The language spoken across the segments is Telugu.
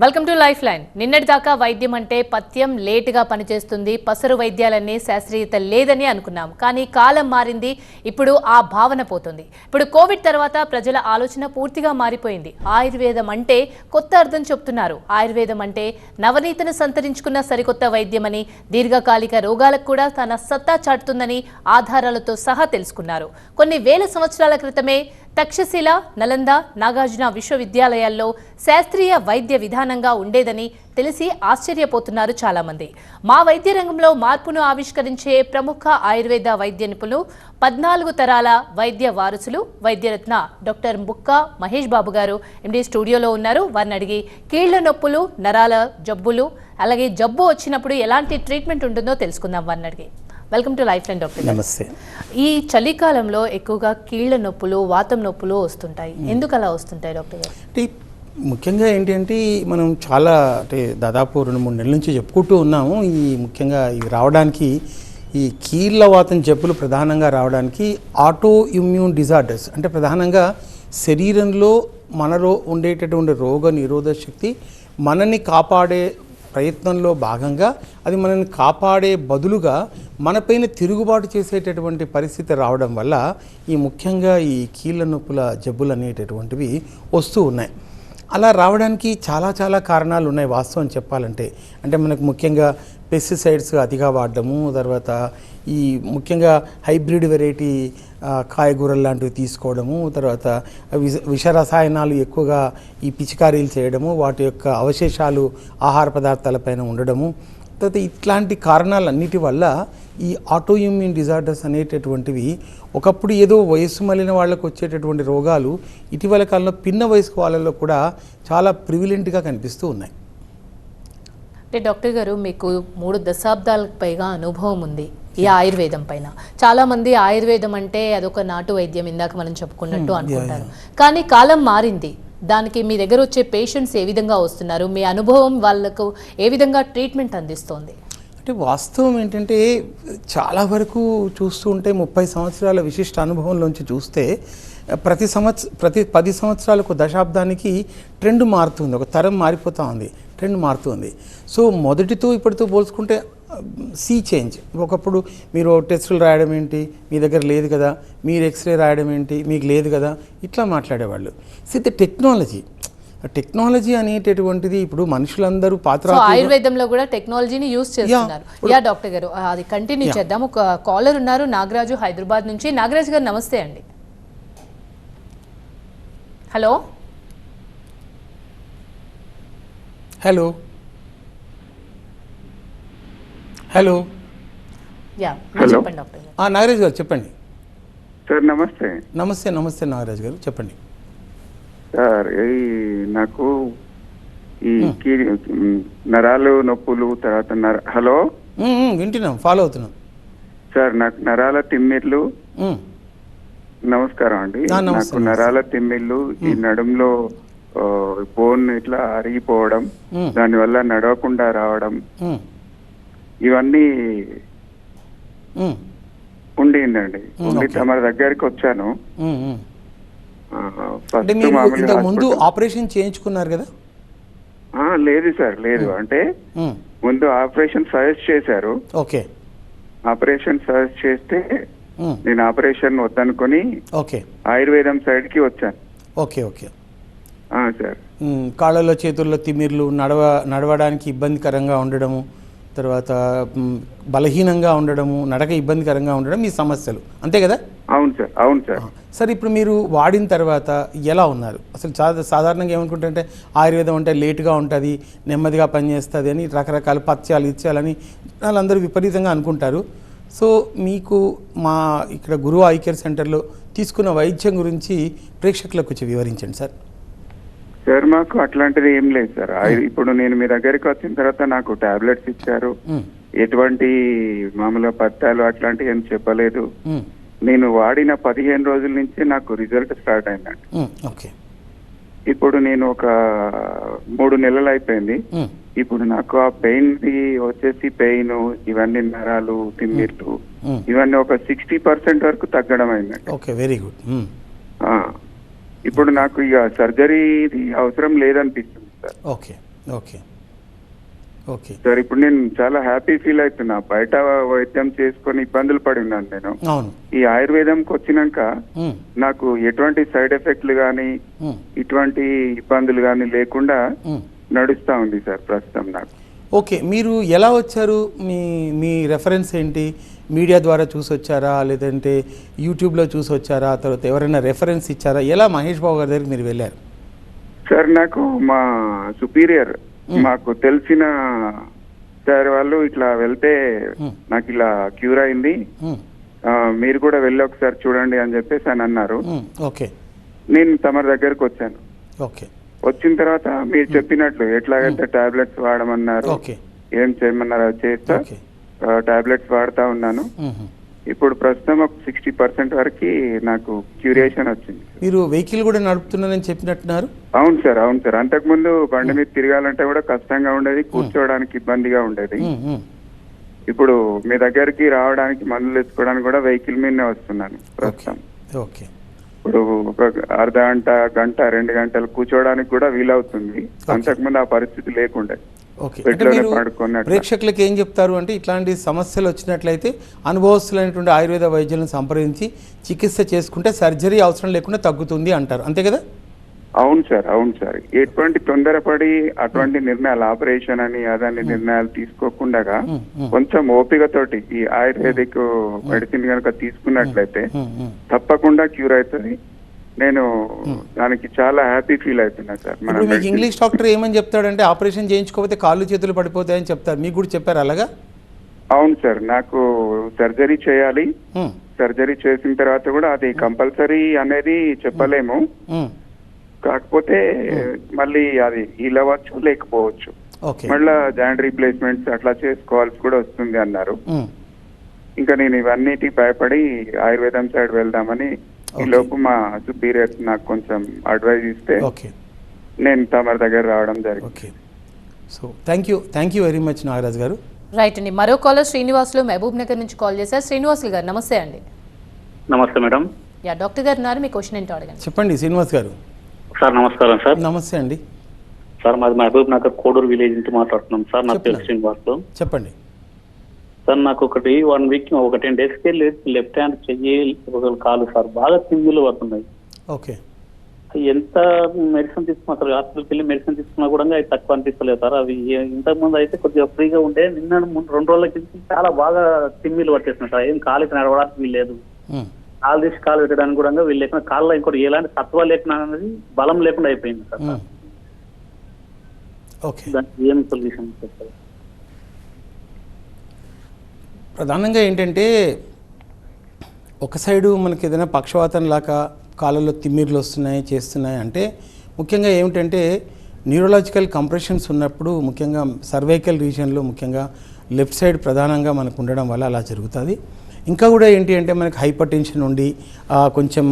Welcome to life line. నిన్నటిదాకా వైద్యం అంటే పథ్యం లేటుగా పనిచేస్తుంది, పసరు వైద్యాలన్నీ శాస్త్రీయత లేదని అనుకున్నాం. కానీ కాలం మారింది, ఇప్పుడు ఆ భావన పోతుంది. ఇప్పుడు కోవిడ్ తర్వాత ప్రజల ఆలోచన పూర్తిగా మారిపోయింది. ఆయుర్వేదం అంటే కొత్త అర్థం చెప్తున్నారు. ఆయుర్వేదం అంటే నవనీతను సంతరించుకున్న సరికొత్త వైద్యమని, దీర్ఘకాలిక రోగాలకు కూడా తన సత్తా చాటుతుందని ఆధారాలతో సహా తెలుసుకున్నారు. కొన్ని వేల సంవత్సరాల క్రితమే తక్షశిల, నలంద, నాగార్జున విశ్వవిద్యాలయాల్లో శాస్త్రీయ వైద్య విధానంగా ఉండేదని తెలిసి ఆశ్చర్యపోతున్నారు చాలామంది. మా వైద్య రంగంలో మార్పును ఆవిష్కరించే ప్రముఖ ఆయుర్వేద వైద్య నిపుణులు, 14 తరాల వైద్య వారసులు, వైద్యరత్న డాక్టర్ ముక్కా మహేష్ బాబు గారు ఎండి స్టూడియోలో ఉన్నారు. వారిని అడిగి కీళ్ల నొప్పులు, నరాల జబ్బులు, అలాగే జబ్బు వచ్చినప్పుడు ఎలాంటి ట్రీట్మెంట్ ఉంటుందో తెలుసుకుందాం. వారిని అడిగి welcome to life line doctor. నమస్తే. ఈ చలికాలంలో ఎక్కువగా కీళ్ల నొప్పులు, వాతం నొప్పులు వస్తుంటాయి. ఎందుకు అలా వస్తుంటాయి డాక్టర్ గారు? అంటే ముఖ్యంగా ఏంటి అంటే మనం చాలా దాదాపు 2-3 నెలల నుంచి చెప్పుకుంటూ ఉన్నాము. ముఖ్యంగా ఇవి రావడానికి, ఈ కీళ్ళ వాతం జబ్బులు ప్రధానంగా రావడానికి ఆటో ఇమ్యూన్ డిజార్డర్స్ అంటే ప్రధానంగా శరీరంలో మనలో ఉండేటటువంటి రోగ నిరోధక శక్తి మనల్ని కాపాడే ప్రయత్నంలో భాగంగా అది మనల్ని కాపాడే బదులుగా మనపైన తిరుగుబాటు చేసేటటువంటి పరిస్థితి రావడం వల్ల ముఖ్యంగా ఈ కీళ్ళ నొప్పుల జబ్బులు అనేటటువంటివి వస్తూ ఉన్నాయి. అలా రావడానికి చాలా కారణాలు ఉన్నాయి వాస్తవం చెప్పాలంటే. అంటే మనకు ముఖ్యంగా పెస్టిసైడ్స్ అతిగా వాడడము, తర్వాత ఈ ముఖ్యంగా హైబ్రిడ్ వెరైటీ కాయగూరలు లాంటివి తీసుకోవడము, తర్వాత విష రసాయనాలు ఎక్కువగా ఈ పిచికారీలు చేయడము, వాటి యొక్క అవశేషాలు ఆహార పదార్థాలపైన ఉండడము, తర్వాత ఇట్లాంటి కారణాలన్నిటి వల్ల ఈ ఆటో ఇమ్యూన్ డిజార్డర్స్ అనేటటువంటివి ఒకప్పుడు ఏదో వయస్సు మళ్ళిన వాళ్ళకు వచ్చేటటువంటి రోగాలు ఇటీవల కాలంలో పిన్న వయసు వాళ్ళలో కూడా చాలా ప్రివిలెంట్గా కనిపిస్తూ ఉన్నాయి. అంటే డాక్టర్ గారు, మీకు 3 దశాబ్దాలకు పైగా అనుభవం ఉంది ఈ ఆయుర్వేదం పైన. చాలా మంది ఆయుర్వేదం అంటే అదొక నాటు వైద్యం, ఇందాక మనం చెప్పుకున్నట్టు అనుకుంటారు. కానీ కాలం మారింది. దానికి మీ దగ్గర వచ్చే పేషెంట్స్ ఏ విధంగా వస్తున్నారు? మీ అనుభవం వాళ్ళకు ఏ విధంగా ట్రీట్మెంట్ అందిస్తోంది? అంటే వాస్తవం ఏంటంటే చాలా వరకు చూస్తూ ఉంటే 30 సంవత్సరాల విశిష్ట అనుభవంలోంచి చూస్తే ప్రతి 10 సంవత్సరాలకు, దశాబ్దానికి ట్రెండ్ మారుతుంది, ఒక తరం మారిపోతూ ఉంది, ట్రెండ్ మారుతుంది. సో మొదటితో ఇప్పటితో పోల్చుకుంటే సీ చేంజ్. ఒకప్పుడు మీరు టెస్టులు రాయడం ఏంటి, మీ దగ్గర లేదు కదా, మీరు ఎక్స్రే రాయడం ఏంటి, మీకు లేదు కదా, ఇట్లా మాట్లాడేవాళ్ళు. సిద్ధ టెక్నాలజీ అనేటటువంటిది ఇప్పుడు మనుషులందరూ పాత్ర. ఆయుర్వేదంలో కూడా టెక్నాలజీని యూజ్ చేస్తున్నారు. యా డాక్టర్ గారు, అది కంటిన్యూ చేద్దాం. ఒక కాలర్ ఉన్నారు, నాగరాజు హైదరాబాద్ నుంచి. నాగరాజు గారు నమస్తే అండి. హలో హలో హలో యా చెప్పండి డాక్టర్ గారు. నాగరాజు గారు చెప్పండి. సార్ నమస్తే. నమస్తే నాగరాజు గారు చెప్పండి. సార్ నాకు ఈ నరాలు నొప్పులు, తర్వాత హలో వింటున్నాం, ఫాలో అవుతున్నాం సార్. నాకు నరాల తిమ్మిర్లు. నమస్కారం అండి. నాకు నరాల తిమ్మిర్లు, ఈ నడుంలో బోన్ ఇట్లా అరిగిపోవడం, దానివల్ల నడవకుండా రావడం, ఇవన్నీ ఉండిందండి. తమ దగ్గరికి వచ్చాను. ముందు ఆపరేషన్ చేయించుకున్నారు కదా? లేదు సార్, లేదు. అంటే ముందు ఆపరేషన్ సజెస్ట్ చేశారు. ఓకే. ఆపరేషన్ సజెస్ట్ చేస్తే నేను ఆపరేషన్ వద్దనుకొని ఆయుర్వేదం సైడ్ కి వచ్చాను. Okay okay sir. కాళ్ళలో చేతుల్లో తిమ్మిర్లు, నడవడానికి ఇబ్బందికరంగా ఉండడము, తర్వాత బలహీనంగా ఉండడము, నడక ఇబ్బందికరంగా ఉండడం ఈ సమస్యలు, అంతే కదా? అవును సార్, అవును సార్. సార్ ఇప్పుడు మీరు వాడిన తర్వాత ఎలా ఉన్నారు? అసలు సాధారణంగా ఏమనుకుంటుంటే ఆయుర్వేదం అంటే లేటుగా ఉంటుంది, నెమ్మదిగా పనిచేస్తుంది అని రకరకాల పథ్యాలు వాళ్ళందరూ విపరీతంగా అనుకుంటారు. సో మీకు మా ఇక్కడ గురువు ఐ కేర్ సెంటర్లో తీసుకున్న వైద్యం గురించి ప్రేక్షకులకు కొంచెం వివరించండి సార్. సార్ మాకు అట్లాంటిది ఏం లేదు సార్. ఇప్పుడు నేను మీ దగ్గరికి వచ్చిన తర్వాత నాకు టాబ్లెట్స్ ఇచ్చారు. ఎటువంటి మామూలుగా పత్యాలు అట్లాంటివి ఏం చెప్పలేదు. నేను వాడిన 15 రోజుల నుంచి నాకు రిజల్ట్ స్టార్ట్ అయిందండి. ఇప్పుడు నేను ఒక 3 నెలలు అయిపోయింది. ఇప్పుడు నాకు ఆ పెయిన్ పెయిన్, ఇవన్నీ నరాలు, తిమ్మిర్లు, ఇవన్నీ ఒక 60% వరకు తగ్గడం అయిందండి. Okay, very good. ఇప్పుడు నాకు ఇక సర్జరీ అవసరం లేదనిపిస్తుంది sir. Okay, okay okay sir ఇప్పుడు నేను చాలా హ్యాపీ ఫీల్ అవుతున్నా. బయట వైద్యం చేసుకొని ఇబ్బందులు పడి ఉన్నాను నేను. అవును. ఈ ఆయుర్వేదంకి వచ్చినాక మ్మ్. నాకు ఎటువంటి సైడ్ ఎఫెక్ట్లు కానీ మ్మ్. ఇటువంటి ఇబ్బందులు కానీ లేకుండా మ్మ్. నడుస్తా ఉంది సార్ ప్రస్తుతం నాకు. ఓకే, మీరు ఎలా వచ్చారు? మీ మీ రెఫరెన్స్ ఏంటి? మీడియా ద్వారా చూసి వచ్చారా, లేదంటే యూట్యూబ్లో చూసి వచ్చారా, తర్వాత ఎవరైనా రెఫరెన్స్ ఇచ్చారా? ఎలా మహేష్ బాబు గారి దగ్గరికి మీరు వెళ్ళారు? సార్ నాకు మా సుపీరియర్ మాకు తెలిసిన సార్ వాళ్ళు ఇట్లా వెళ్తే నాకు ఇలా క్యూర్ అయింది, మ్మ్. మీరు కూడా వెళ్ళి ఒకసారి చూడండి అని చెప్పేసి అని అన్నారు. మ్మ్. ఓకే నేను తమరి దగ్గరకు వచ్చాను. ఓకే వచ్చిన తర్వాత మీరు చెప్పినట్లు ఎట్లాగైతే టాబ్లెట్స్ వాడమన్నారు, ఓకే ఏం చేయమన్నారు అది చేస్తా ఓకే టాబ్లెట్స్ వాడుతా ఉన్నాను. మ్మ్. ఇప్పుడు ప్రస్తుతం ఒక 60% వరకు నాకు క్యూరియేషన్ వచ్చింది. మీరు వెహికల్ కూడా నడుపుతున్నారని చెప్పినట్టున్నారు. అవును సార్, అవును సార్. అంతకుముందు బండి మీద తిరగాలంటే కూడా కష్టంగా ఉండేది, కూర్చోవడానికి ఇబ్బందిగా ఉండేది. మ్మ్. మ్మ్. ఇప్పుడు మీ దగ్గరికి రావడానికి మందులు తెచ్చుకోవడానికి కూడా వెహికల్ మీదనే వస్తున్నాను ప్రస్తుతం. ఓకే ఇప్పుడు ఒక అర్ధ గంట, గంట, 2 గంటలు కూర్చోవడానికి కూడా వీలవుతుంది. అంతకుముందు ఆ పరిస్థితి లేకుండే. ఓకే, అంటే మీరు ప్రేక్షకులకు ఏం చెప్తారు అంటే, ఇట్లాంటి సమస్యలు వచ్చినట్లయితే అనుభవస్తులైనటువంటి ఆయుర్వేద వైద్యులను సంప్రదించి చికిత్స చేసుకుంటే సర్జరీ అవసరం లేకుండా తగ్గుతుంది అంటారు, అంతే కదా? అవును సార్, అవును సార్. ఎటువంటి తొందరపడి అటువంటి నిర్ణయాలు, ఆపరేషన్ అని అదాన్ని నిర్ణయాలు తీసుకోకుండా కొంచెం ఓపికతోటి ఈ ఆయుర్వేదిక్ మెడిసిన్ కనుక తీసుకున్నట్లయితే తప్పకుండా క్యూర్ అవుతుంది. నేను దానికి చాలా హ్యాపీ ఫీల్ అవుతున్నా సార్. ఇప్పుడు మీకు ఇంగ్లీష్ డాక్టర్ ఏమని చెప్తాడంటే, ఆపరేషన్ చేయించుకోకపోతే కాళ్ళు చేతులు పడిపోతాయని చెప్తారు. మీకు కూడా చెప్పారు అలాగా? అవును సార్, నాకు సర్జరీ చేయాలి. సర్జరీ చేసిన తర్వాత కూడా అది కంపల్సరీ అనేది చెప్పలేము. కాకపోతే మళ్ళీ అది హీల్ అవ్వచ్చు, లేకపోవచ్చు. మళ్ళా జాయింట్ రీప్లేస్మెంట్స్ అట్లా చేసుకోవాల్సి కూడా వస్తుంది అన్నారు. ఇంకా నేను ఇవన్నిటికి భయపడి ఆయుర్వేదం సైడ్ వెళ్దామని, ఈ లోపు మా సుపీరియర్ నాకు కొంచెం అడ్వైజ్ ఇస్తే నేను తమరి దగ్గర రావడం జరిగింది. So thank you very much Nagaraj గారు. రైట్ అండి. మరో కాలర్ శ్రీనివాసులు మహబూబ్ నగర్ నుంచి కాల్ చేశారు. శ్రీనివాసులు గారు నమస్తే అండి. నమస్తే మేడం. యా, డాక్టర్ గారు ఉన్నారు, మీ క్వశ్చన్ ఏంటో అడగండి. చెప్పండి శ్రీనివాస్ గారు. సార్ నమస్కారం సార్. నమస్తే అండి సార్, మాది మహబూబ్ నగర్ కోడూరు విలేజ్ నుంచి మాట్లాడుతున్నాం సార్. నా పేరు శ్రీనివాస్. చెప్పండి సార్. నాకు 1 వీక్ 10 డేస్కి లెఫ్ట్ హ్యాండ్ చెయ్యి, కాలు సార్ బాగా తిమ్మిలు పడుతున్నాయి. ఓకే, ఎంత మెడిసిన్ తీసుకున్నా సార్, హాస్పిటల్కి వెళ్ళి మెడిసిన్ తీసుకున్నా కూడా అవి తక్కువ అనిపిస్తలేదు సార్. అవి ఇంతకుముందు అయితే కొద్దిగా ఫ్రీగా ఉండే, నిన్న 2 రోజుల కింద చాలా బాగా తిమ్మిలు పట్టేస్తున్నాయి సార్. ఏం కాలుకి నడవడానికి వీల్లేదు, కాలు తీసి కాలు పెట్టడానికి కూడా వీళ్ళు లేకుండా, కాళ్ళలో ఇంకోటి ఎలాంటి సత్వ లేకుండా అనేది బలం లేకుండా అయిపోయింది సార్. దానికి ఏం సొల్యూషన్ చెప్తారు? ప్రధానంగా ఏంటంటే, ఒక సైడు మనకి ఏదైనా పక్షవాతం లాగా కాళ్ళలో తిమ్మిర్లు వస్తున్నాయి, చేస్తున్నాయి అంటే ముఖ్యంగా ఏమిటంటే న్యూరలాజికల్ కంప్రెషన్స్ ఉన్నప్పుడు, ముఖ్యంగా సర్వైకల్ రీజియన్లో, ముఖ్యంగా లెఫ్ట్ సైడ్ ప్రధానంగా మనకు ఉండడం వల్ల అలా జరుగుతుంది. ఇంకా కూడా ఏంటి అంటే, మనకి హైపర్ టెన్షన్ ఉండి కొంచెం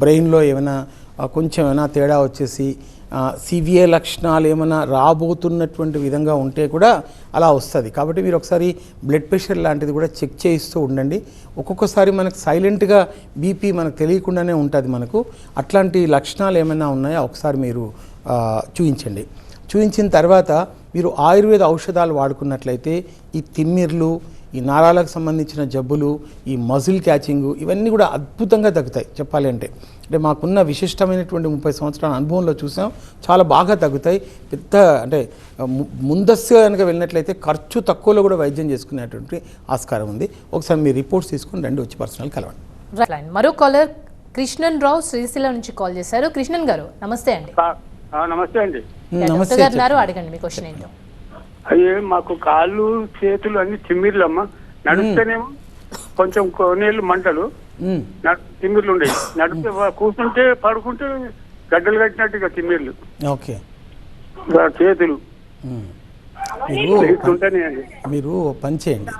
బ్రెయిన్లో ఏమైనా తేడా వచ్చేసి సివియర్ లక్షణాలు ఏమైనా రాబోతున్నటువంటి విధంగా ఉంటే కూడా అలా వస్తుంది. కాబట్టి మీరు ఒకసారి బ్లడ్ ప్రెషర్ లాంటిది కూడా చెక్ చేయిస్తూ ఉండండి. ఒక్కొక్కసారి మనకు సైలెంట్గా బీపీ మనకు తెలియకుండానే ఉంటుంది. మనకు అట్లాంటి లక్షణాలు ఏమైనా ఉన్నాయో ఒకసారి మీరు చూపించండి. చూపించిన తర్వాత మీరు ఆయుర్వేద ఔషధాలు వాడుకున్నట్లయితే ఈ తిమ్మిర్లు, ఈ నరాలకు సంబంధించిన జబ్బులు, ఈ మజిల్ క్యాచింగ్, ఇవన్నీ కూడా అద్భుతంగా తగ్గుతాయి. చెప్పాలి అంటే మాకున్న విశిష్టమైనటువంటి 30 సంవత్సరాల అనుభవంలో చూసాం, చాలా బాగా తగ్గుతాయి. పెద్ద అంటే ముందస్తుగా కనుక వెళ్ళినట్లయితే ఖర్చు తక్కువలో కూడా వైద్యం చేసుకునేటువంటి ఆస్కారం ఉంది. ఒకసారి మీ రిపోర్ట్స్ తీసుకుని రండి, వచ్చి పర్సనల్ కలవండి. మరో కాలర్ కృష్ణన్ రావు శ్రీశైలం నుంచి కాల్ చేశారు. కృష్ణన్ గారు నమస్తే అండి. నమస్తే అండి. నమస్తే గారు, అడగండి మీ క్వశ్చన్ ఏంటో. అయ్యే మాకు కాళ్ళు చేతులు అన్ని తిమ్మిర్లు అమ్మ, నడిస్తేనేమో కొంచెం కొన్నేళ్ళు మంటలు, తిమ్మిర్లు ఉండేవి. నడిస్తే కూర్చుంటే పడుకుంటే గడ్డలు కట్టినట్టుగా తిమ్మిర్లు. ఓకే, చేతులు మీరు పని చేయండి.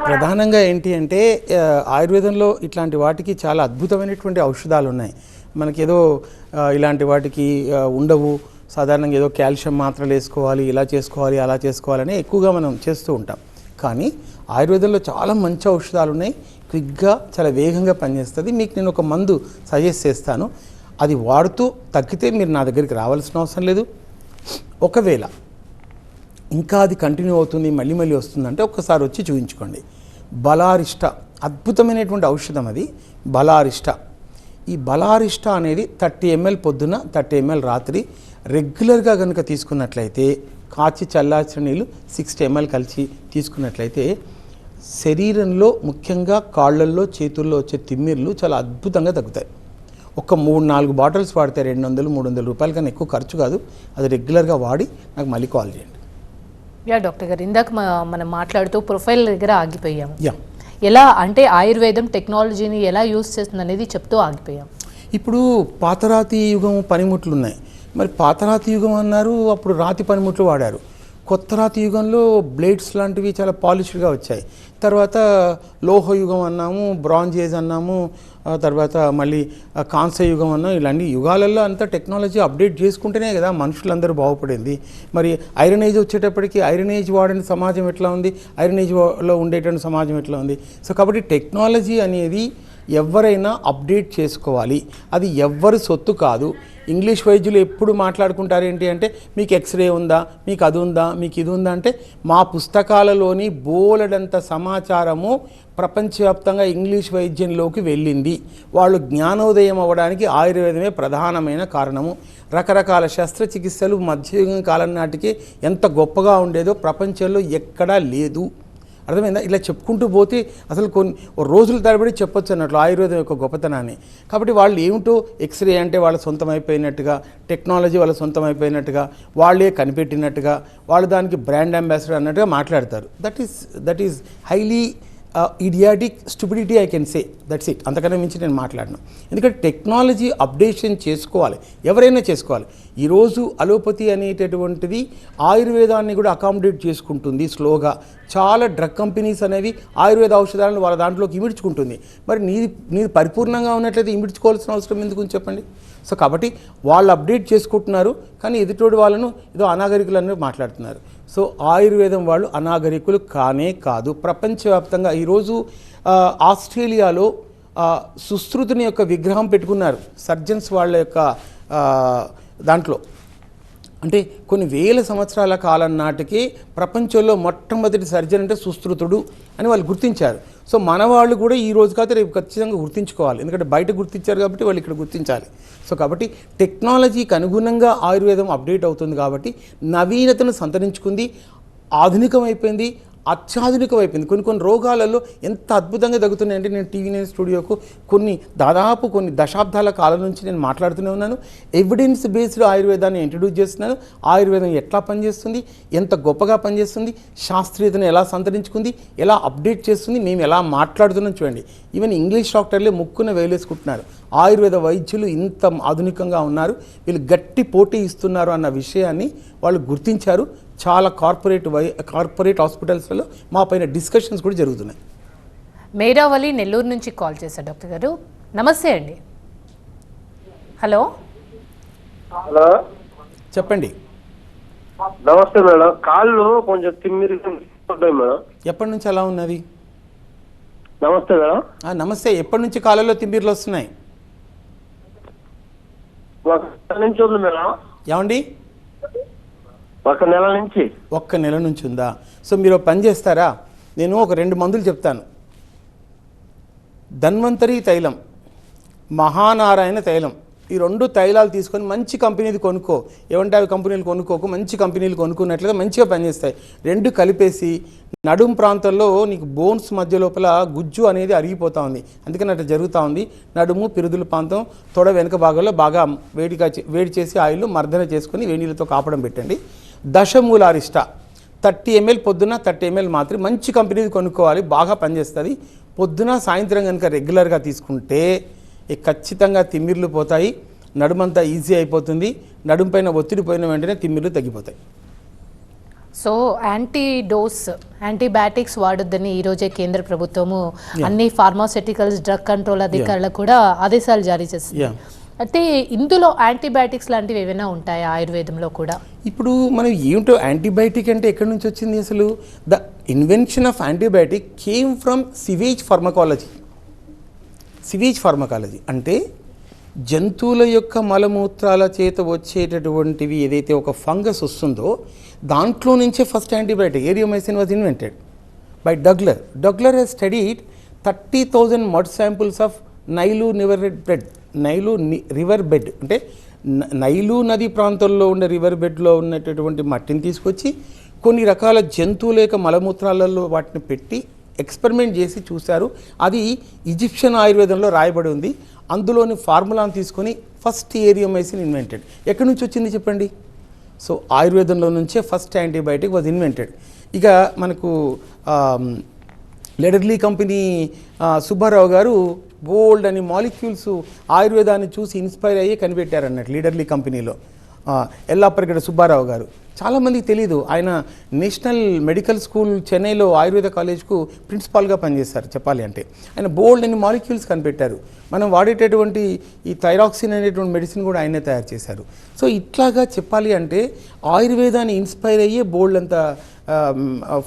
ప్రధానంగా ఏంటి అంటే ఆయుర్వేదంలో ఇట్లాంటి వాటికి చాలా అద్భుతమైనటువంటి ఔషధాలు ఉన్నాయి. మనకేదో ఇలాంటి వాటికి ఉండవు. సాధారణంగా ఏదో కాల్షియం మాత్రలు వేసుకోవాలి, ఇలా చేసుకోవాలి, అలా చేసుకోవాలని ఎక్కువగా మనం చేస్తూ ఉంటాం. కానీ ఆయుర్వేదంలో చాలా మంచి ఔషధాలు ఉన్నాయి, క్విక్గా చాలా వేగంగా పనిచేస్తుంది. మీకు నేను ఒక మందు సజెస్ట్ చేస్తాను, అది వాడుతూ తగ్గితే మీరు నా దగ్గరికి రావాల్సిన అవసరం లేదు. ఒకవేళ ఇంకా అది కంటిన్యూ అవుతుంది, మళ్ళీ మళ్ళీ వస్తుందంటే ఒక్కసారి వచ్చి చూపించుకోండి. బలారిష్ట అద్భుతమైనటువంటి ఔషధం అది. బలారిష్ట, ఈ బలారిష్ట అనేది 30 ml పొద్దున 30 ml రాత్రి రెగ్యులర్గా కనుక తీసుకున్నట్లయితే, కాచి చల్లార్చిన నీళ్ళు 60 ml కలిసి తీసుకున్నట్లయితే శరీరంలో ముఖ్యంగా కాళ్ళల్లో చేతుల్లో వచ్చే తిమ్మిర్లు చాలా అద్భుతంగా తగ్గుతాయి. ఒక 3-4 బాటిల్స్ వాడితే 200-300 రూపాయల కన్నా ఎక్కువ ఖర్చు కాదు. అది రెగ్యులర్గా వాడి నాకు మళ్ళీ కాల్ చేయండి. యా డాక్టర్ గారు, ఇందాక మనం మాట్లాడుతూ ప్రొఫైల్ దగ్గర ఆగిపోయాము. యా, ఎలా అంటే ఆయుర్వేదం టెక్నాలజీని ఎలా యూజ్ చేస్తుంది అనేది చెప్తూ ఆగిపోయాం. ఇప్పుడు పాతరాతి యుగం పనిముట్లు ఉన్నాయి. మరి పాతరాతి యుగం అన్నారు, అప్పుడు రాతి పనిముట్లు వాడారు. కొత్త రాతి యుగంలో బ్లేడ్స్ లాంటివి చాలా పాలిష్డ్గా వచ్చాయి. తర్వాత లోహ యుగం అన్నాము, బ్రాంజ్ ఏజ్ అన్నాము, తర్వాత మళ్ళీ కాంస్య యుగం అన్నాము. ఇలాంటి యుగాలలో అంతా టెక్నాలజీ అప్డేట్ చేసుకుంటేనే కదా మనుషులందరూ బాగుపడింది. మరి ఐరన్ ఏజ్ వచ్చేటప్పటికి ఐరన్ ఏజ్ వాడని సమాజం ఎట్లా ఉంది, ఐరన్ ఏజ్లో ఉండేటువంటి సమాజం ఎట్లా ఉంది. సో కాబట్టి టెక్నాలజీ అనేది ఎవరైనా అప్డేట్ చేసుకోవాలి. అది ఎవ్వరి సొత్తు కాదు. ఇంగ్లీష్ వైద్యులు ఎప్పుడు మాట్లాడుకుంటారు ఏంటి అంటే, మీకు ఎక్స్రే ఉందా, మీకు అది ఉందా, మీకు ఇది ఉందా అంటే, మా పుస్తకాలలోని బోలెడంత సమాచారము ప్రపంచవ్యాప్తంగా ఇంగ్లీష్ వైద్యంలోకి వెళ్ళింది. వాళ్ళు జ్ఞానోదయం అవ్వడానికి ఆయుర్వేదమే ప్రధానమైన కారణము. రకరకాల శస్త్రచికిత్సలు మధ్యయుగం కాలం నాటికి ఎంత గొప్పగా ఉండేదో ప్రపంచంలో ఎక్కడా లేదు. అర్థమైందా? ఇలా చెప్పుకుంటూ పోతే అసలు కొన్ని రోజుల తరబడి చెప్పొచ్చు అన్నట్లు ఆయుర్వేదం యొక్క గొప్పతనాన్ని. కాబట్టి వాళ్ళు ఏమిటో ఎక్స్రే అంటే వాళ్ళ సొంతం అయిపోయినట్టుగా, టెక్నాలజీ వాళ్ళ సొంతం అయిపోయినట్టుగా, వాళ్ళే కనిపెట్టినట్టుగా, వాళ్ళు దానికి బ్రాండ్ అంబాసిడర్ అన్నట్టుగా మాట్లాడతారు. That is highly idiotic stupidity I can say. That's it. అంతకన్నా మించి నేను మాట్లాడను. ఎందుకంటే టెక్నాలజీ అప్డేషన్ చేసుకోవాలి, ఎవరైనా చేసుకోవాలి. ఈరోజు అలోపతి అనేటటువంటిది ఆయుర్వేదాన్ని కూడా అకామిడేట్ చేసుకుంటుంది స్లోగా. చాలా డ్రగ్ కంపెనీస్ అనేవి ఆయుర్వేద ఔషధాలను వాళ్ళ దాంట్లోకి ఇమిడ్చుకుంటుంది. మరి నీది పరిపూర్ణంగా ఉన్నట్లయితే ఇమిడ్చుకోవాల్సిన అవసరం ఎందుకు చెప్పండి. సో కాబట్టి వాళ్ళు అప్డేట్ చేసుకుంటున్నారు, కానీ ఎదుటోడి వాళ్ళను ఏదో అనాగరికులని మాట్లాడుతున్నారు. సో ఆయుర్వేదం వాళ్ళు అనాగరికులు కానే కాదు. ప్రపంచవ్యాప్తంగా ఈరోజు ఆస్ట్రేలియాలో సుశ్రుతుని యొక్క విగ్రహం పెట్టుకున్నారు సర్జన్స్ వాళ్ళ యొక్క దాంట్లో. అంటే కొన్ని వేల సంవత్సరాల కాలం నాటికి ప్రపంచంలో మొట్టమొదటి సర్జన్ అంటే సుశ్రుతుడు అని వాళ్ళు గుర్తించారు. సో మన వాళ్ళు కూడా ఈ రోజు కాదు రేపు ఖచ్చితంగా గుర్తించుకోవాలి. ఎందుకంటే బయట గుర్తించారు కాబట్టి వాళ్ళు ఇక్కడ గుర్తించాలి. సో కాబట్టి టెక్నాలజీకి అనుగుణంగా ఆయుర్వేదం అప్డేట్ అవుతుంది కాబట్టి నవీనతను సంతరించుకుంది, ఆధునికమైపోయింది, అత్యాధునికం అయిపోయింది. కొన్ని రోగాలలో ఎంత అద్భుతంగా తగ్గుతున్నాయంటే, నేను టీవీ9 స్టూడియోకు దాదాపు కొన్ని దశాబ్దాల కాలం నుంచి నేను మాట్లాడుతూనే ఉన్నాను. ఎవిడెన్స్ బేస్డ్ ఆయుర్వేదాన్ని ఇంట్రడ్యూస్ చేస్తున్నాను. ఆయుర్వేదం ఎట్లా పనిచేస్తుంది, ఎంత గొప్పగా పనిచేస్తుంది, శాస్త్రీయతను ఎలా సంతరించుకుంది, ఎలా అప్డేట్ చేస్తుంది, మేము ఎలా మాట్లాడుతున్నాం చూడండి. ఈవెన్ ఇంగ్లీష్ డాక్టర్లే ముక్కున వేలేసుకుంటున్నారు. ఆయుర్వేద వైద్యులు ఇంత ఆధునికంగా ఉన్నారు, వీళ్ళు గట్టి పోటీ ఇస్తున్నారు అన్న విషయాన్ని వాళ్ళు గుర్తించారు. చాలా కార్పొరేట్ హాస్పిటల్స్లో మా పైన డిస్కషన్స్ కూడా జరుగుతున్నాయి. మేరావలి నెల్లూరు నుంచి కాల్ చేశారు డాక్టర్ గారు. నమస్తే అండి. హలో హలో, చెప్పండి. నమస్తే మేడం. కాళ్ళు కొంచెం తిమ్మిరి ఉంటాయి మేడం. ఎప్పటి నుంచి అలా ఉన్నది? నమస్తే మేడం. నమస్తే. ఎప్పటి నుంచి కాళ్ళలో తిమ్మిర్లు వస్తున్నాయి? ఒక నెల నుంచి ఉంది మేడం. ఏమండి? ఒక నెల నుంచి. ఒక్క నెల నుంచి ఉందా? సో మీరు పని చేస్తారా, నేను ఒక 2 మందులు చెప్తాను. ధన్వంతరి తైలం, మహానారాయణ తైలం, ఈ 2 తైలాలు తీసుకొని మంచి కంపెనీది కొనుక్కో. ఏమంటే అవి కంపెనీలు కొనుక్కోకు, మంచి కంపెనీలు కొనుక్కున్నట్లుగా మంచిగా పనిచేస్తాయి. 2 కలిపేసి నడుం ప్రాంతంలో నీకు బోన్స్ మధ్య లోపల గుజ్జు అనేది అరిగిపోతూ ఉంది, అందుకని అట్లా జరుగుతూ ఉంది. నడుము పిరుదుల ప్రాంతం తొడ వెనుక భాగంలో బాగా వేడి చేసి ఆయిల్ మర్దన చేసుకొని వేడి నీళ్ళతో కాపడం పెట్టండి. దశమూలారిష్ట 30 ml పొద్దున, 30 ml మాత్రం మంచి కంపెనీది కొనుక్కోవాలి, బాగా పనిచేస్తుంది. పొద్దున సాయంత్రం కనుక రెగ్యులర్గా తీసుకుంటే ఖచ్చితంగా తిమ్మిర్లు పోతాయి, నడుమంతా ఈజీ అయిపోతుంది. నడుము పైన ఒత్తిడి పోయిన వెంటనే తిమ్మిర్లు తగ్గిపోతాయి. సో యాంటీబయాటిక్స్ వాడొద్దని ఈరోజే కేంద్ర ప్రభుత్వము అన్ని ఫార్మాస్యూటికల్స్ డ్రగ్ కంట్రోల్ అధికారులకు కూడా ఆదేశాలు జారీ చేస్తుంది. అయితే ఇందులో యాంటీబయాటిక్స్ లాంటివి ఏమైనా ఉంటాయా ఆయుర్వేదంలో కూడా? ఇప్పుడు మనం ఏమిటో యాంటీబయాటిక్ అంటే ఎక్కడి నుంచి వచ్చింది అసలు? The invention of antibiotic came from sewage pharmacology. Sewage pharmacology అంటే జంతువుల యొక్క మలమూత్రాల చేత వచ్చేటటువంటివి ఏదైతే ఒక ఫంగస్ వస్తుందో దాంట్లో నుంచే first antibiotic Aureomycin was invented by Duggar. Duggar has studied 30,000 mud samples of Nile river bed అంటే నైలు నది ప్రాంతంలో ఉన్న రివర్ బెడ్లో ఉన్నటువంటి మట్టిని తీసుకొచ్చి కొన్ని రకాల జంతువుల యొక్క మలమూత్రాలలో వాటిని పెట్టి ఎక్స్పెరిమెంట్ చేసి చూశారు. అది ఈజిప్షియన్ ఆయుర్వేదంలో రాయబడి ఉంది. అందులోని ఫార్ములాను తీసుకొని ఫస్ట్ ఏరియోమైసిన్ ఇన్వెంటెడ్. ఎక్కడి నుంచి వచ్చింది చెప్పండి? సో ఆయుర్వేదంలో నుంచే ఫస్ట్ యాంటీబయాటిక్ వాజ్ ఇన్వెంటెడ్. ఇక మనకు లెడర్లీ కంపెనీ సుబ్బారావు గారు బోల్డ్ అని మాలిక్యూల్స్ ఆయుర్వేదాన్ని చూసి ఇన్స్పైర్ అయ్యి కనిపెట్టారు అన్నట్టు లీడర్లీ కంపెనీలో ఎల్లాపరిగడ సుబ్బారావు గారు. చాలామందికి తెలీదు, ఆయన నేషనల్ మెడికల్ స్కూల్ చెన్నైలో ఆయుర్వేద కాలేజ్కు ప్రిన్సిపాల్గా పనిచేస్తారు చెప్పాలి అంటే. ఆయన బోల్డ్ అని మాలిక్యూల్స్ కనిపెట్టారు. మనం వాడేటటువంటి ఈ థైరాక్సిన్ అనేటువంటి మెడిసిన్ కూడా ఆయనే తయారు చేశారు. సో ఇట్లాగా చెప్పాలి అంటే ఆయుర్వేదాన్ని ఇన్స్పైర్ అయ్యే బోల్డ్ అంత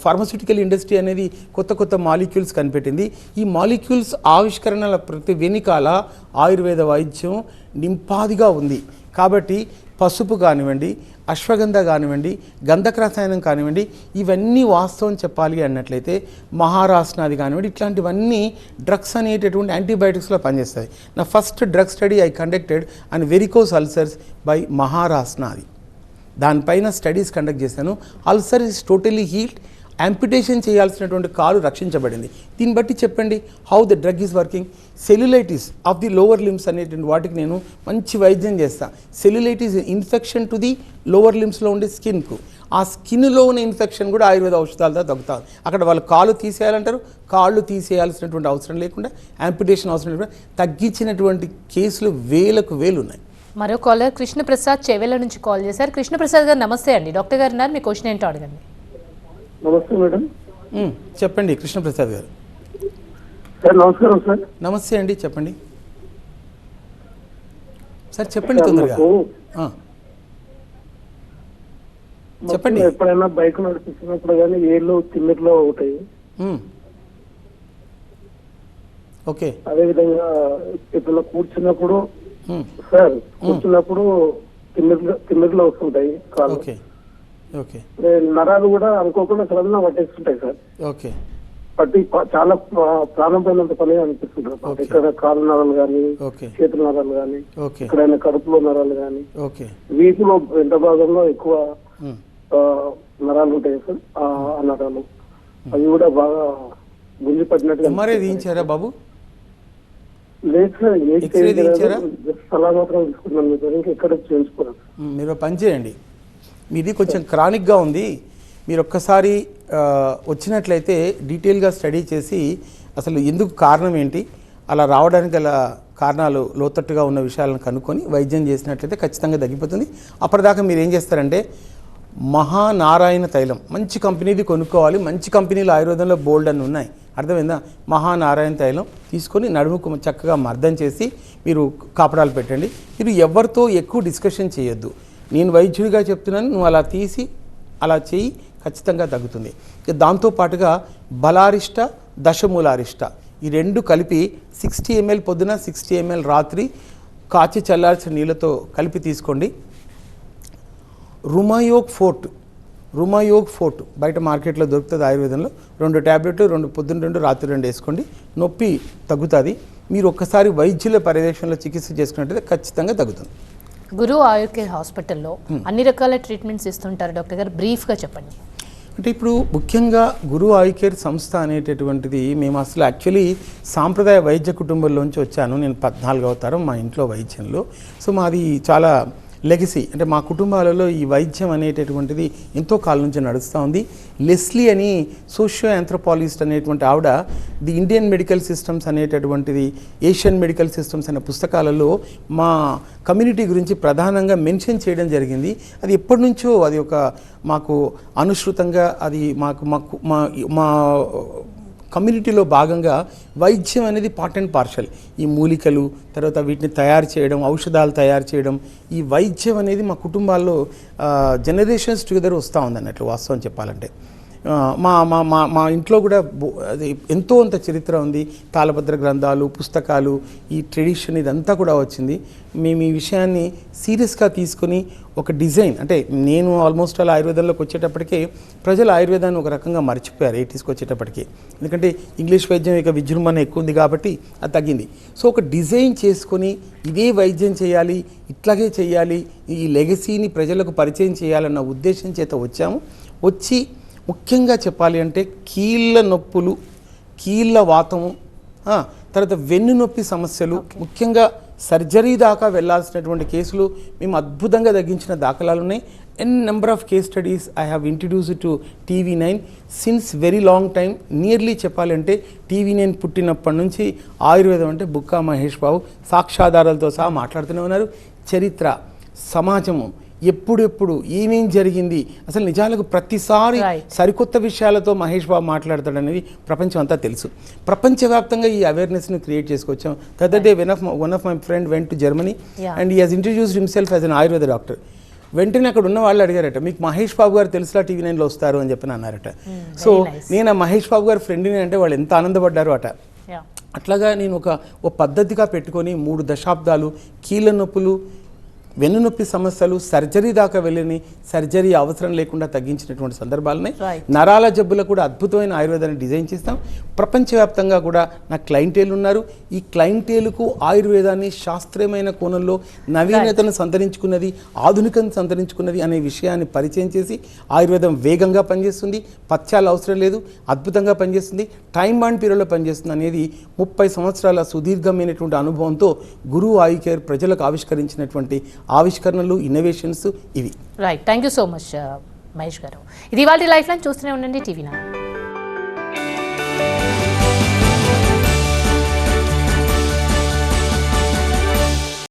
ఫార్మస్యూటికల్ ఇండస్ట్రీ అనేది కొత్త కొత్త మాలిక్యూల్స్ కనిపెట్టింది. ఈ మాలిక్యూల్స్ ఆవిష్కరణల ప్రతి వెనుకాల ఆయుర్వేద వైద్యం నింపాదిగా ఉంది. కాబట్టి పసుపు కానివ్వండి, అశ్వగంధ కానివ్వండి, గంధక రసాయనం కానివ్వండి, ఇవన్నీ వాస్తవం చెప్పాలి అన్నట్లయితే మహారాష్ట్రాది కానివ్వండి, ఇట్లాంటివన్నీ డ్రగ్స్ అనేటటువంటి యాంటీబయాటిక్స్లో పనిచేస్తాయి. నా first drug study I conducted and varicose ulcers by మహారాష్ట్రాది. దానిపైన స్టడీస్ కండక్ట్ చేశాను. Ulcer is totally healed. Amputation చేయాల్సినటువంటి కాలు రక్షించబడింది. దీన్ని బట్టి చెప్పండి how the drug is working. Cellulitis of the lower limbs అనేటువంటి వాటికి నేను మంచి వైద్యం చేస్తాను. Cellulitis infection to the lower లిమ్స్లో ఉండే స్కిన్కు. ఆ స్కిన్లో ఉన్న ఇన్ఫెక్షన్ కూడా ఆయుర్వేద ఔషధాలతో తగ్గుతారు. అక్కడ వాళ్ళు కాళ్ళు తీసేయాలంటారు, కాళ్ళు తీసేయాల్సినటువంటి అవసరం లేకుండా, యాంపిటేషన్ అవసరం లేకుండా తగ్గించినటువంటి కేసులు వేలకు వేలు ఉన్నాయి. మరో కాలర్ కృష్ణప్రసాద్ చెవెల నుంచి కాల్ చేశారు. కృష్ణప్రసాద్ గారు నమస్తే అండి. డాక్టర్ గారు ఉన్నారు, మీ క్వశ్చన్ ఏంటో అడగండి. నమస్తే మేడం. చెప్పండి కృష్ణప్రసాద్ గారు. సార్ నమస్కారం సార్. నమస్తే అండి, చెప్పండి సార్. చెప్పండి తొందరగా చెప్పండి. ఎప్పుడైనా బైక్ నడిపిస్తున్నప్పుడు కానీ ఏళ్ళు తిమ్మిరిలో అవుతాయి. ఓకే. అదే విధంగా ఇప్పుడు కూర్చున్నప్పుడు సార్ కూర్చున్నప్పుడు తిమ్మిరిలో వస్తుంటాయి కాళ్ళు. Okay okay. నరాలు కూడా అనుకోకుండా సడన్ గా పట్టేస్తుంటాయి సార్. ఓకే. పట్టి చాలా ప్రాణం పోయినంత పని అనిపిస్తుంటారు. ఇక్కడ కాలు నరాలు కానీ, చేతుల నరాలు కానీ, ఎక్కడైనా కడుపులో నరాలు కానీ, వీపులో వెంట భాగంలో ఎక్కువ నరాలు ఉంటాయి సార్. ఆ నరాలు అవి కూడా బాగా గుంజి పట్టినట్టుగా. ఎంఆర్ఐ తీయించారా బాబు? లేదు సార్, సలహా మాత్రం తీసుకున్నాను. మీరు ఇంకా ఎక్కడ చేయించుకోలేదు. మీరు పని చేయండి, మీది కొంచెం క్రానిక్గా ఉంది. మీరు ఒక్కసారి వచ్చినట్లయితే డీటెయిల్గా స్టడీ చేసి అసలు ఎందుకు కారణం ఏంటి, అలా రావడానికి గల కారణాలు లోతట్టుగా ఉన్న విషయాలను కనుక్కొని వైద్యం చేసినట్లయితే ఖచ్చితంగా తగ్గిపోతుంది. అప్పటిదాకా మీరు ఏం చేస్తారంటే మహానారాయణ తైలం మంచి కంపెనీది కొనుక్కోవాలి. మంచి కంపెనీలు ఆయుర్వేదంలో బోల్డ్ అని ఉన్నాయి, అర్థమైందా? మహానారాయణ తైలం తీసుకొని నడుముకు చక్కగా మర్దం చేసి మీరు కాపడాలు పెట్టండి. మీరు ఎవరితో ఎక్కువ డిస్కషన్ చేయొద్దు. నేను వైద్యుడిగా చెప్తున్నాను, నువ్వు అలా తీసి అలా చేయి, ఖచ్చితంగా తగ్గుతుంది. దాంతోపాటుగా బలారిష్ట, దశమూలారిష్ట ఈ రెండు కలిపి 60 ml పొద్దున, 60 ml రాత్రి కాచి చల్లార్చిన నీళ్ళతో కలిపి తీసుకోండి. రుమాయోగ్ ఫోర్ట్ బయట మార్కెట్లో దొరుకుతుంది ఆయుర్వేదంలో. 2 ట్యాబ్లెట్లు, 2 పొద్దున్న 2 రాత్రి 2 వేసుకోండి. నొప్పి తగ్గుతుంది. మీరు ఒక్కసారి వైద్యుల పర్యవేక్షణలో చికిత్స చేసుకున్నట్టయితే ఖచ్చితంగా తగ్గుతుంది. గురు ఆయుర్కేర్ హాస్పిటల్లో అన్ని రకాల ట్రీట్మెంట్స్ ఇస్తుంటారు డాక్టర్ గారు, బ్రీఫ్గా చెప్పండి. అంటే ఇప్పుడు ముఖ్యంగా గురు ఆయుర్కేర్ సంస్థ అనేటటువంటిది మేము అసలు యాక్చువల్లీ సాంప్రదాయ వైద్య కుటుంబంలోంచి వచ్చాను. నేను 14వ తరం మా ఇంట్లో వైద్యంలో. సో మాది చాలా లెగసీ, అంటే మా కుటుంబాలలో ఈ వైద్యం అనేటటువంటిది ఎంతో కాలం నుంచి నడుస్తూ ఉంది. లెస్లీ అని సోషియో ఆంథ్రోపాలజిస్ట్ అనేటువంటి ఆవిడ ది ఇండియన్ మెడికల్ సిస్టమ్స్ అనేటటువంటిది, ఏషియన్ మెడికల్ సిస్టమ్స్ అనే పుస్తకాలలో మా కమ్యూనిటీ గురించి ప్రధానంగా మెన్షన్ చేయడం జరిగింది. అది ఎప్పటి నుంచో అది ఒక మాకు అనుసృతంగా అది మా కమ్యూనిటీలో భాగంగా వైద్యం అనేది పార్ట్ అండ్ పార్షల్. ఈ మూలికలు, తర్వాత వీటిని తయారు చేయడం, ఔషధాలు తయారు చేయడం, ఈ వైద్యం అనేది మా కుటుంబాల్లో జనరేషన్స్ టుగెదర్ వస్తూ ఉంది అన్నట్లు వాస్తవం చెప్పాలంటే. మా మా మా మా ఇంట్లో కూడా అది ఎంతో అంత చరిత్ర ఉంది. తాళపత్ర గ్రంథాలు, పుస్తకాలు, ఈ ట్రెడిషన్ ఇదంతా కూడా వచ్చింది. మేము ఈ విషయాన్ని సీరియస్గా తీసుకొని ఒక డిజైన్, అంటే నేను ఆల్మోస్ట్ అలా ఆయుర్వేదంలోకి వచ్చేటప్పటికే ప్రజలు ఆయుర్వేదాన్ని ఒక రకంగా మర్చిపోయారు 80స్కి వచ్చేటప్పటికి. ఎందుకంటే ఇంగ్లీష్ వైద్యం ఇక విజృంభణ ఎక్కువ ఉంది కాబట్టి అది తగ్గింది. సో ఒక డిజైన్ చేసుకొని ఇదే వైద్యం చేయాలి, ఇట్లాగే చేయాలి, ఈ లెగసీని ప్రజలకు పరిచయం చేయాలన్న ఉద్దేశం చేత వచ్చి ముఖ్యంగా చెప్పాలి అంటే కీళ్ళ నొప్పులు, కీళ్ళ వాతము, తర్వాత వెన్ను నొప్పి సమస్యలు, ముఖ్యంగా సర్జరీ దాకా వెళ్ళాల్సినటువంటి కేసులు మేము అద్భుతంగా తగ్గించిన దాఖలాలు ఉన్నాయి. Number of case studies I have introduced to TV9 since very long time. Nearly చెప్పాలంటే TV9 పుట్టినప్పటి నుంచి ఆయుర్వేదం అంటే బుక్కా మహేష్ బాబు సాక్ష్యాధారాలతో సహా మాట్లాడుతూనే ఉన్నారు. చరిత్ర, సమాజము, ఎప్పుడెప్పుడు ఏమేం జరిగింది, అసలు నిజాలకు ప్రతిసారి సరికొత్త విషయాలతో మహేష్ బాబు మాట్లాడతాడనేది ప్రపంచం అంతా తెలుసు. ప్రపంచవ్యాప్తంగా ఈ అవేర్నెస్ని క్రియేట్ చేసుకొచ్చాం. That day one of my friend went to Germany and he has introduced himself as an Ayurveda doctor. వెంటనే అక్కడ ఉన్న వాళ్ళు అడిగారట, మీకు మహేష్ బాబు గారు తెలుసులా TV9లో వస్తారు అని చెప్పి అన్నారట. సో నేను ఆ మహేష్ బాబు గారి ఫ్రెండ్ని అంటే వాళ్ళు ఎంత ఆనందపడ్డారు అట. అట్లాగా నేను ఒక పద్ధతిగా పెట్టుకొని 3 దశాబ్దాలు కీళ్ళ నొప్పులు, వెన్నునొప్పి సమస్యలు, సర్జరీ దాకా వెళ్ళని, సర్జరీ అవసరం లేకుండా తగ్గించినటువంటి సందర్భాలున్నాయి. నరాల జబ్బులకు కూడా అద్భుతమైన ఆయుర్వేదాన్ని డిజైన్ చేస్తాం. ప్రపంచవ్యాప్తంగా కూడా నా క్లయింటేల్ ఉన్నారు. ఈ క్లయింటేలుకు ఆయుర్వేదాన్ని శాస్త్రీయమైన కోణంలో నవీనతను సంతరించుకున్నది, ఆధునికతను సంతరించుకున్నది అనే విషయాన్ని పరిచయం చేసి ఆయుర్వేదం వేగంగా పనిచేస్తుంది, పథ్యాలు అవసరం లేదు, అద్భుతంగా పనిచేస్తుంది, టైం బాండ్ పీరియడ్లో పనిచేస్తుంది అనేది 30 సంవత్సరాల సుదీర్ఘమైనటువంటి అనుభవంతో గురువు ఆయు కేర్ ప్రజలకు ఆవిష్కరించినటువంటి ఆవిష్కరణలు, ఇన్నోవేషన్స్ ఇవి. Right, thank you so much Mahesh గారు. ఇది ఇవాళ లైఫ్ లైన్. చూస్తూనే ఉండండి TV9.